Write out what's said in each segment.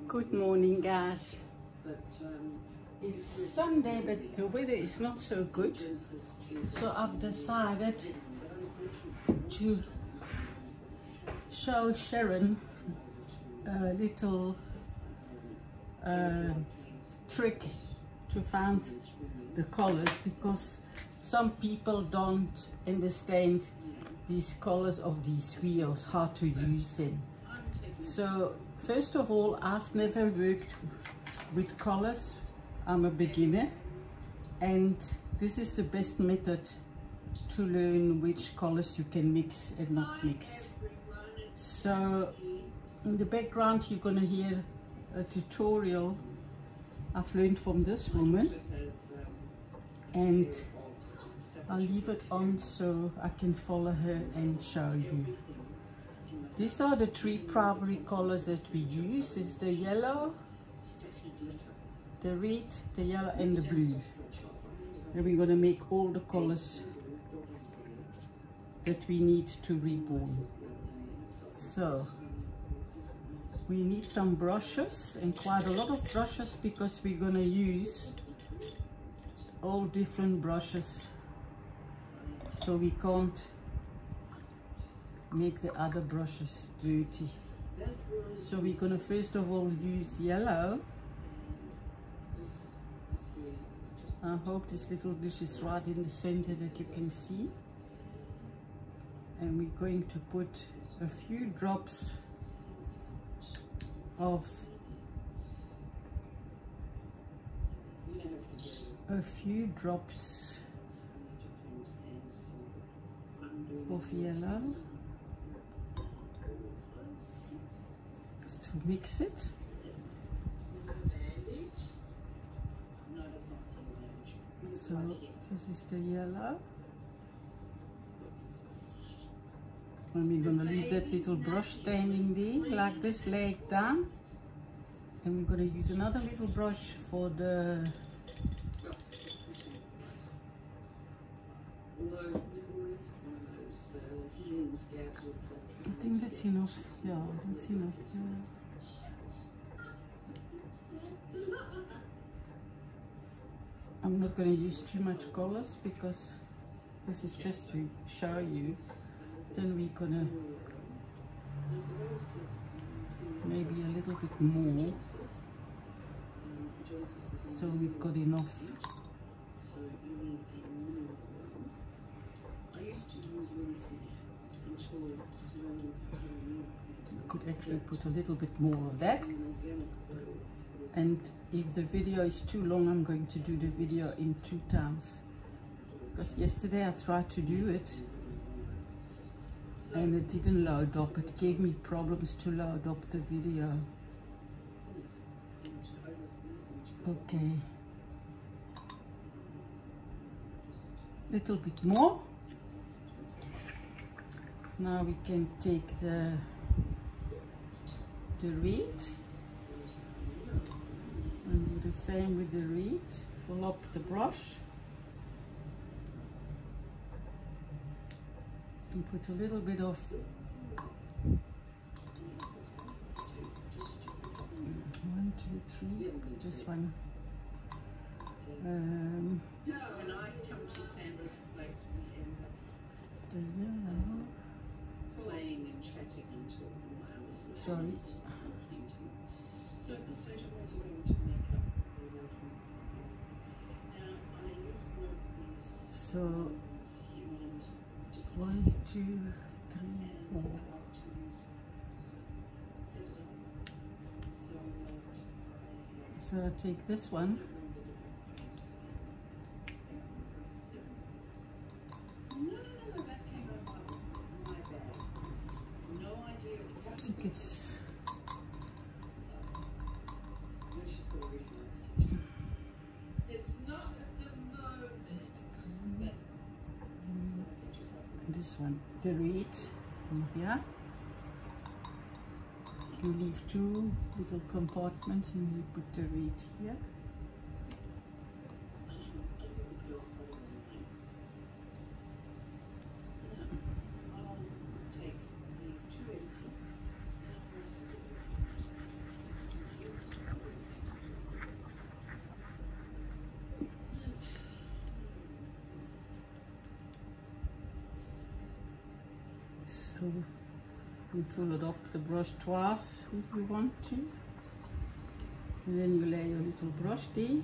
Good morning, guys. It's Sunday, but the weather is not so good, so I've decided to show Sharon a little trick to find the colors, because some people don't understand these colors of these wheels, how to use them. So first of all, I've never worked with colors. I'm a beginner, and this is the best method to learn which colors you can mix and not mix. So in the background you're gonna hear a tutorial I've learned from this woman, and I'll leave it on so I can follow her and show you. These are the three primary colors that we use. It's the yellow, the red, the yellow and the blue. And we're going to make all the colors that we need to reborn. So we need some brushes, and quite a lot of brushes, because we're going to use all different brushes, so we can't make the other brushes dirty. So we're going to first of all use yellow. I hope this little dish is right in the center that you can see. And we're going to put a few drops of yellow just to mix it. So this is the yellow, and we're going to leave that little brush standing there like this, leg down, and we're going to use another little brush for the I think that's enough. Yeah, that's enough. Yeah. I'm not going to use too much colors because this is just to show you. Then we're going to maybe a little bit more, so we've got enough. I could actually put a little bit more of that, and if the video is too long, I'm going to do the video in 2 times, because yesterday I tried to do it and it didn't load up. It gave me problems to load up the video. Okay, little bit more. Now we can take the red and do the same with the red. Fill up the brush and put a little bit of one, two, three. This one. The yellow. Playing and chatting until hours. Sorry. So at this stage, I'm also going to make up the wardrobe. Now, I use one of these. So 1, 2, 3, 4. So I take this one. I think it's not at the moment. This one, the red here. You leave 2 little compartments and you put the red here. So you fill it up the brush twice if you want to. And then you lay your little brush there.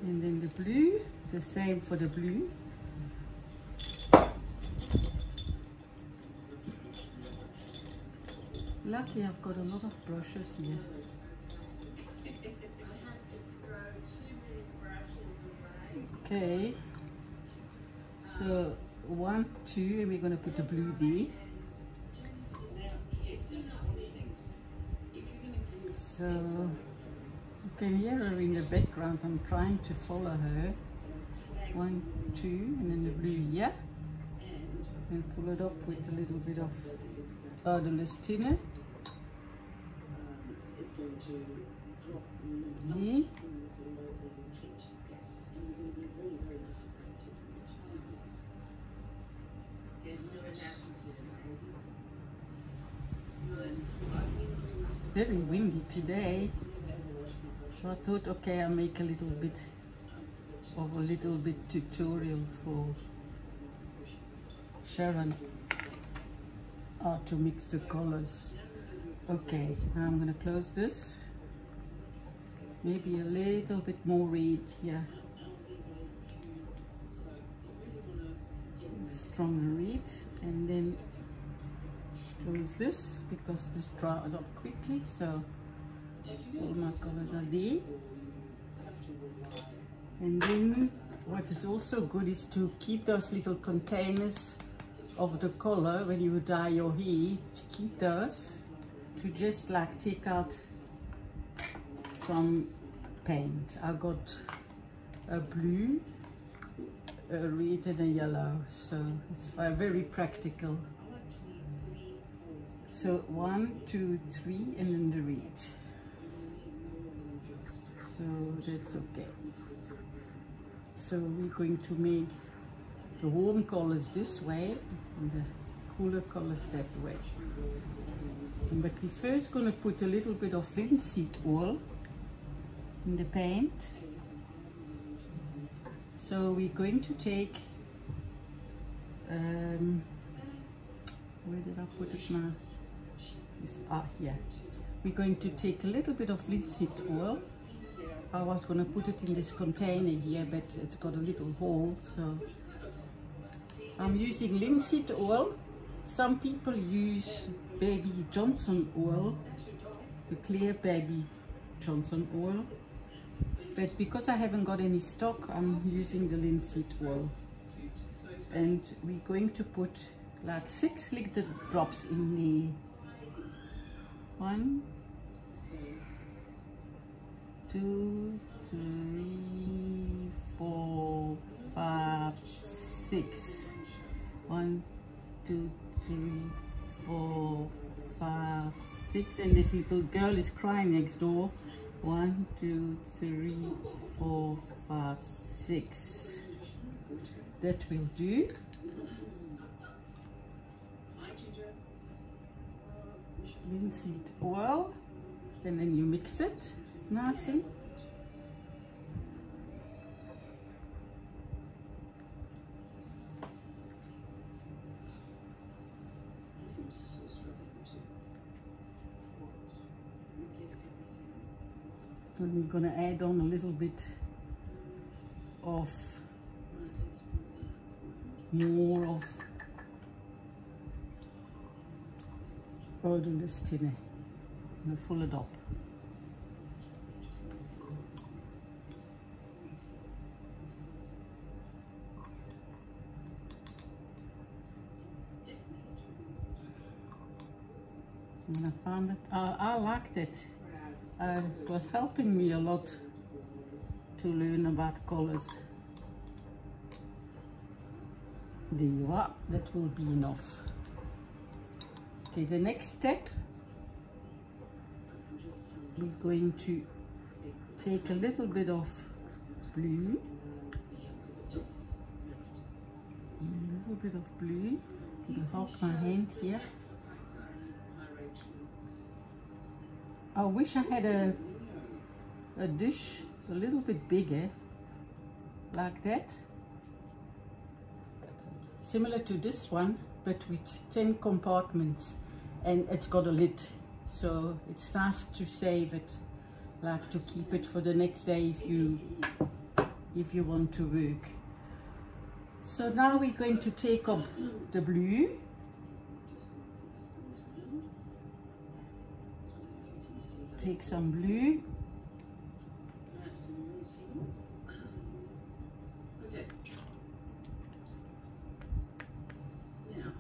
And then the blue, the same for the blue. Lucky I've got a lot of brushes here. Okay, so 1, 2, and we're going to put the blue there. So you can hear her in the background. I'm trying to follow her. 1, 2, and then the blue here. And pull it up with a little bit of Erdelistine. Here. It's very windy today, so I thought, okay, I'll make a little bit tutorial for Sharon how to mix the colors. Okay, now I'm going to close this. Maybe a little bit more red here. Stronger red, and then close this because this dries up quickly. So all my colors are there. And then what is also good is to keep those little containers of the color when you dye your hair, to keep those, to just like take out some paint. I got a blue, a red and a yellow, so it's very practical. So 1, 2, 3, and then the red. So that's okay. So we're going to make the warm colors this way and the cooler colors that way. But we're first going to put a little bit of linseed oil in the paint. So we're going to take, where did I put it now? Here. We're going to take a little bit of linseed oil. I was going to put it in this container here, but it's got a little hole, so I'm using linseed oil. Some people use baby Johnson oil, the clear baby Johnson oil, but because I haven't got any stock, I'm using the linseed oil. And we're going to put like 6 little drops in there. 1, 2, 3, 4, 5, 6. 1, 2, 3, 4, 5, 6. And this little girl is crying next door. 1, 2, 3, 4, 5, 6. That will do. Linseed oil, and then you mix it nicely. And we're going to add on a little bit of more of Erdelistine. I'm going to fill it up. And I found it, I liked it. It was helping me a lot to learn about colors. There you are, that will be enough. Okay, the next step, we're going to take a little bit of blue, you hold my hand here. I wish I had a dish a little bit bigger, like that. similar to this one, but with 10 compartments, and it's got a lid, so it's nice to save it, like to keep it for the next day if you want to work. So now we're going to take up the blue. Take some blue.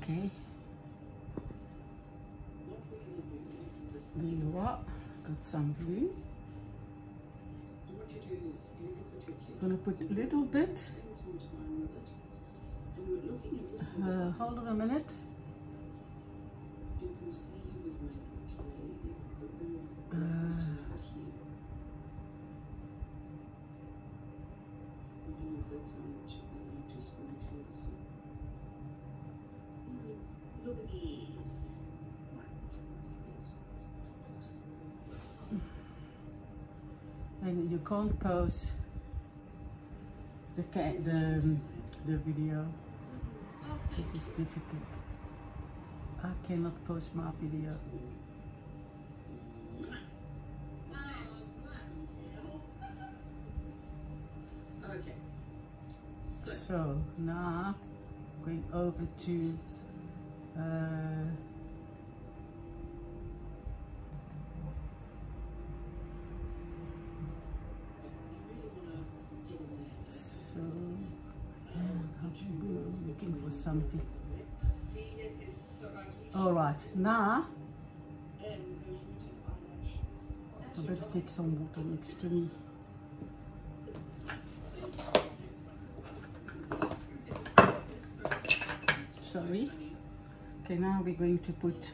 Okay. There you are. Got some blue. Gonna put a little bit. Hold on a minute. Look at these. And you can't pause the video. This is difficult. I cannot post my video. Okay. So now going over to so I'm looking for something. All right, now I better take some water next to me. Sorry. Okay, now we're going to put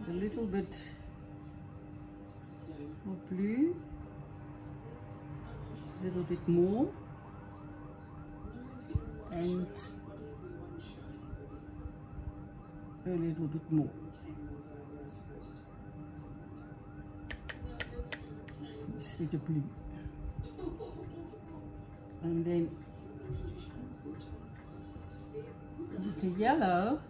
a little bit of blue, a little bit more, and a little bit more. This with the blue. And then with the yellow,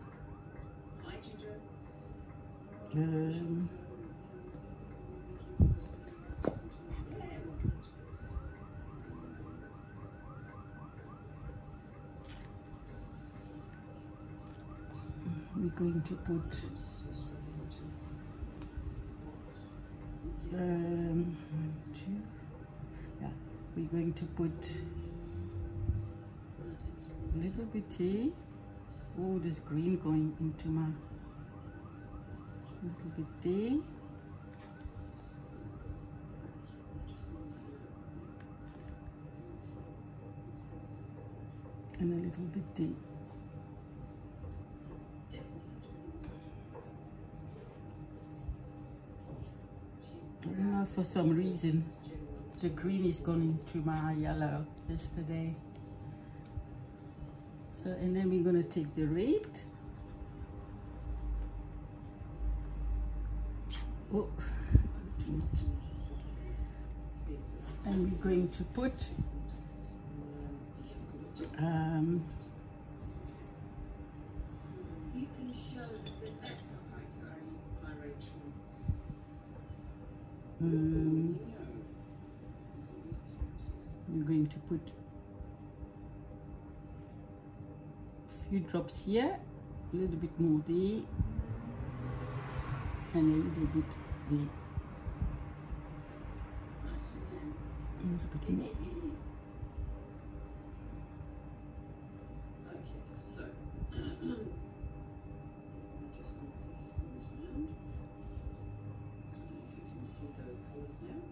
we're going to put we're going to put a little bit here. Oh, there's green going into my little bit there. And a little bit there. I don't know, for some reason the green is gone into my yellow yesterday. So, and then we're going to take the red. Oh. And we're going to put we're going to put a few drops here, a little bit more there, and a little bit there. A little bit more.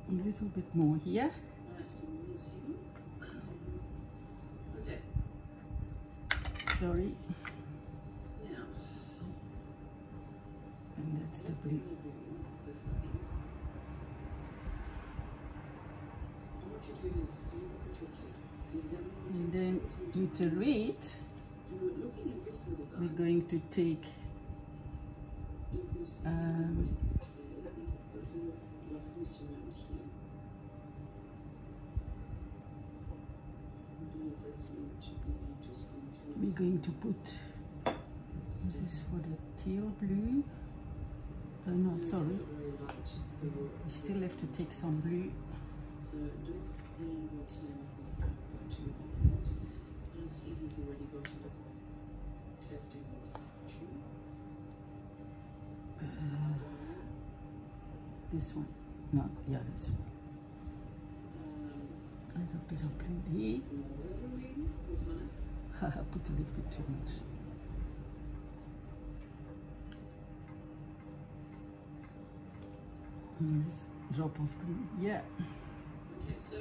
A little bit more here. Sorry. And that's the blue. And then with the red, we're going to take we're going to put, this is for the teal blue. Oh no, sorry. We still have to take some blue. So what's now I see he's already got a left in this tube. This one. No, yeah, this one. There's a bit of blue here. I put a little bit too much. And this drop of green. Yeah. Okay, so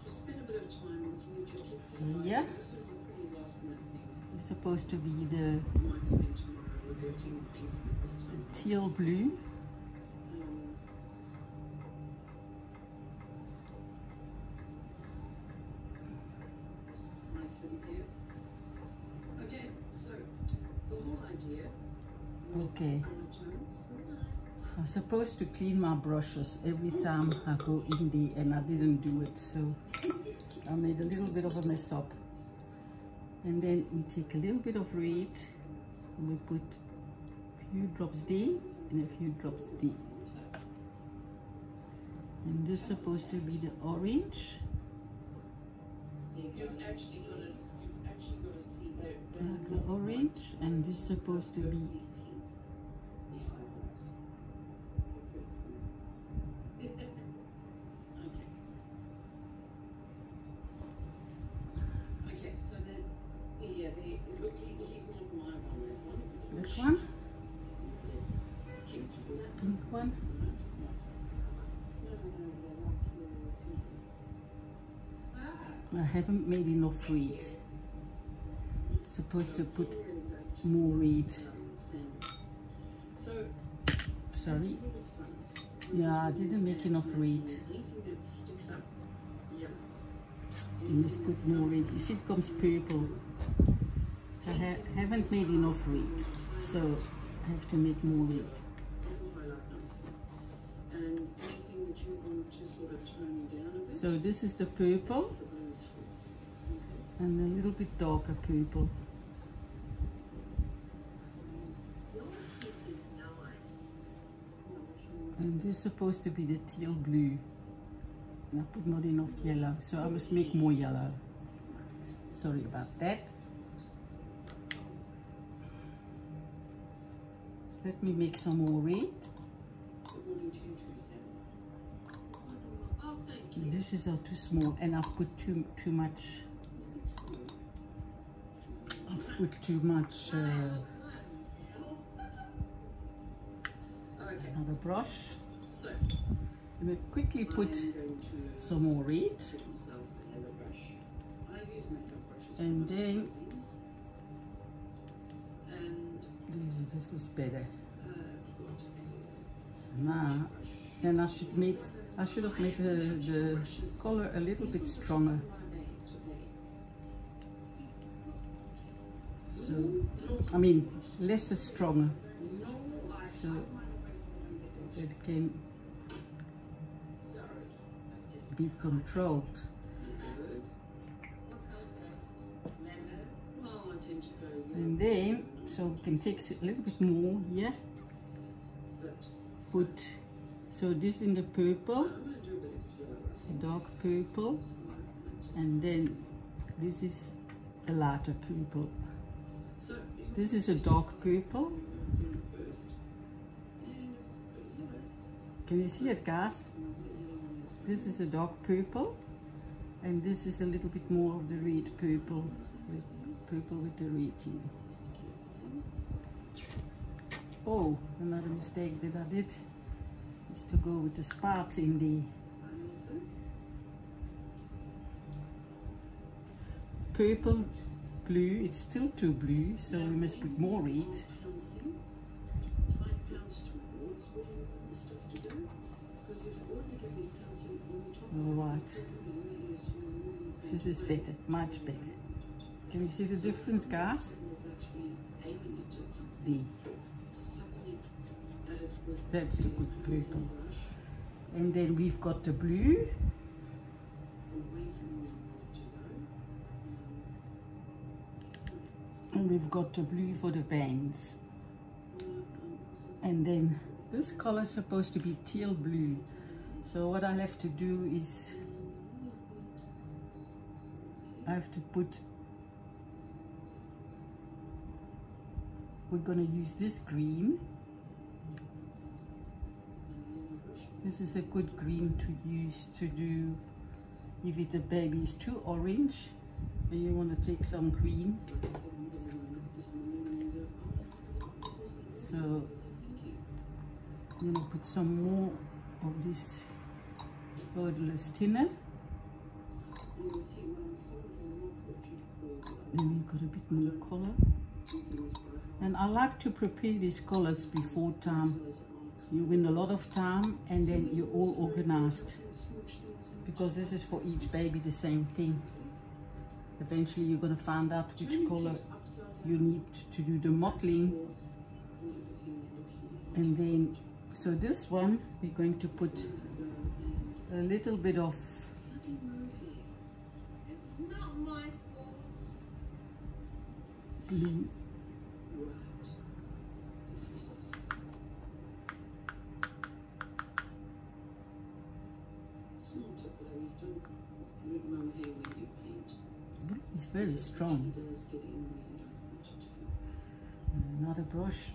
just spend a bit of time looking at your kit. So, yeah. This is a pretty last minute thing. It's supposed to be the You might spend tomorrow reverting painting at this time. teal blue. Okay, so the whole idea. Okay. I'm supposed to clean my brushes every time I go in there, and I didn't do it, so I made a little bit of a mess up. And then we take a little bit of red, and we put a few drops there and a few drops there. And this is supposed to be the orange. You've actually got to see The orange, and this is supposed to be okay, so then look, he's not my one. this one, pink one. I haven't made enough red. Supposed to put more red. Sorry. Yeah, I didn't make enough red. You must put more red. You see, it comes purple. So I haven't made enough red, so I have to make more red. And anything that you want to sort of tone down a bit. So this is the purple, and a little bit darker purple. And this is supposed to be the teal blue. And I put not enough yellow, so I must make more yellow. Sorry about that. Let me make some more red. This is too small, and I've put too much. I've put too much. Another brush. I'm going to quickly put some more red, and then this is better. So now, then I should have made the color a little bit stronger. So, I mean, less stronger, so it can be controlled. And then, so we can take a little bit more here. Put, so this in the purple, dark purple, and then this is a lighter purple. This is a dark purple. Can you see it, guys? This is a dark purple, and this is a little bit more of the red purple, purple with the red in it. Oh, another mistake that I did is to go with the sparks in the purple blue. It's still too blue, so we must put more red. Alright, this is better, much better. Can you see the difference, guys? That's the good purple. And then we've got the blue. And we've got the blue for the veins. And then this color is supposed to be teal blue. So what I'll have to do is I have to put, we're going to use this green. This is a good green to use to do, if the baby is too orange, then you want to take some green. So I'm going to put some more of this odorless thinner. Then we've got a bit more color. And I like to prepare these colors before time. You win a lot of time and then you're all organized. Because this is for each baby the same thing. Eventually you're going to find out which color you need to do the mottling. And then, so this one, we're going to put a little bit of blue. It's very strong. Another brush.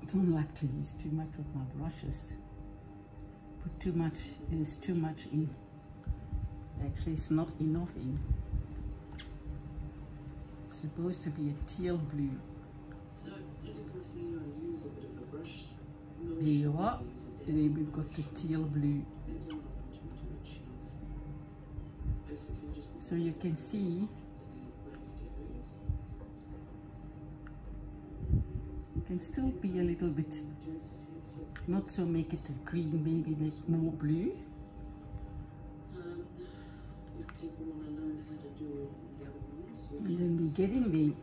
I don't like to use too much of my brushes. Put too much is too much in. Actually, it's not enough in. It's supposed to be a teal blue. So, as you can see, I use a bit of a brush. There you are. And then we've got the teal blue. So you can see, it can still be a little bit, not so make it green, maybe make more blue. And then we're getting the,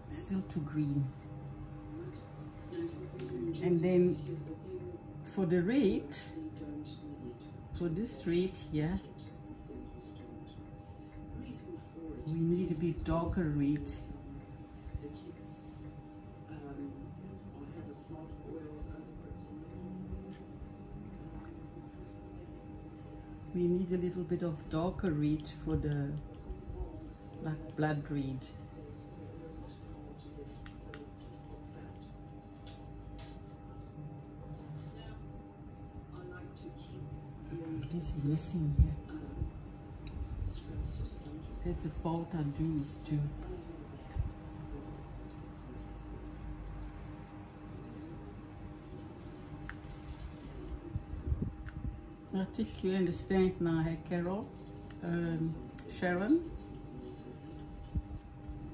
still too green. And then for the red, for this red here, we need a bit darker red. We need a little bit of darker red for the like blood red. This is missing here. That's a fault I do is to I think you understand now, hey Carol, Sharon,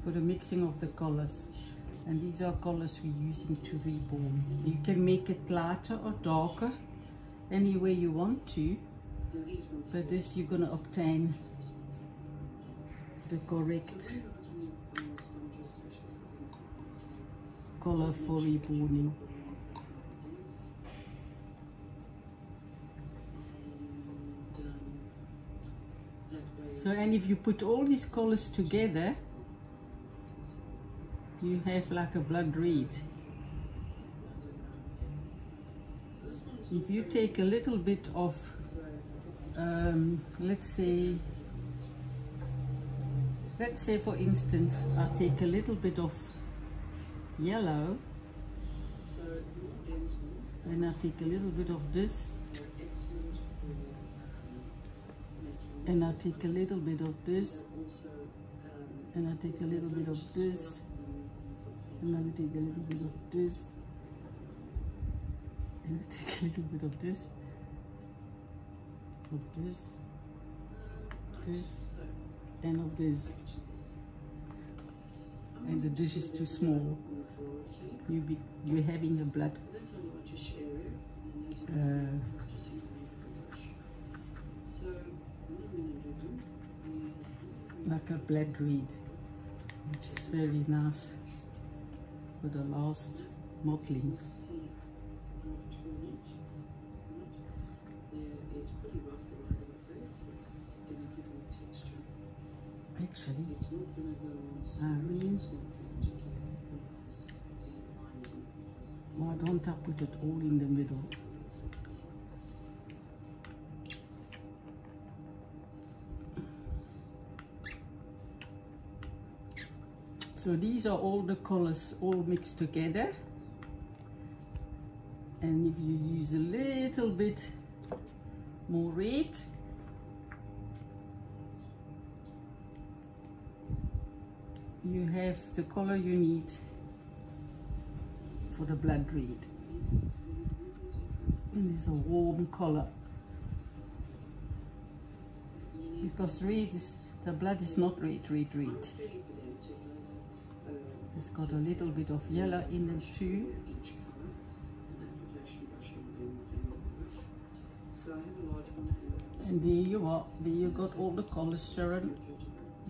for the mixing of the colors. And these are colors we're using to reborn. You can make it lighter or darker, any way you want to, but this you're going to obtain the correct color for reborning. So, and if you put all these colors together, you have like a blood red. If you take a little bit of, let's say for instance, I take a little bit of yellow, and I take a little bit of this, and I take a little bit of this, and I take a little bit of this, and I take a little bit of this, and I take a little bit of this, and of this. And the dish is too small. You're having a blood like a blood red, which is very nice for the last mottling. actually. It's not going to go on Irene. Why don't I put it all in the middle? So these are all the colors all mixed together. And if you use a little bit more red, you have the color you need for the blood red. And it's a warm color. Because red is, the blood is not red. It's got a little bit of yellow in it too. And there you are. There you got all the colors, Sharon.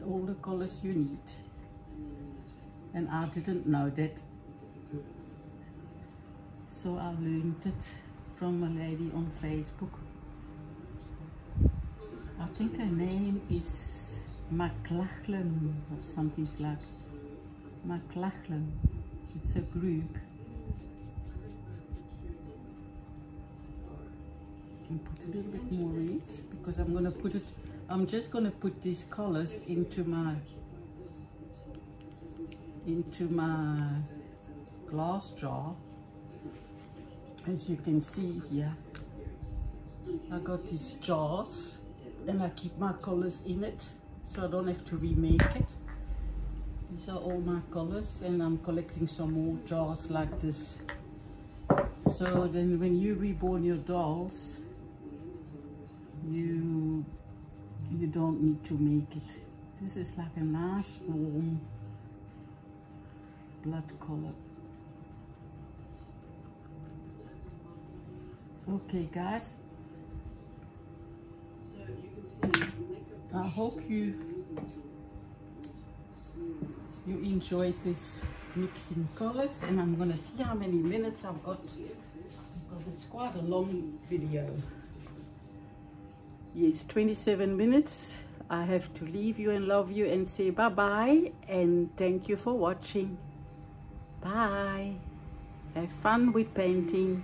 All the colors you need. And I didn't know that. So I learned it from a lady on Facebook. I think her name is McLachlan or something like McLachlan. It's a group. And put a little bit more red because I'm gonna put it. I'm just gonna put these colors into my glass jar. As you can see here, I got these jars and I keep my colors in it, so I don't have to remake it. These are all my colors, and I'm collecting some more jars like this. So then when you reborn your dolls, you don't need to make it. This is like a nice warm blood color. Okay guys, I hope you enjoyed this mixing colors, and I'm gonna see how many minutes I've got because it's quite a long video. Yes, 27 minutes. I have to leave you and love you and say bye bye and thank you for watching. Bye. Have fun with painting.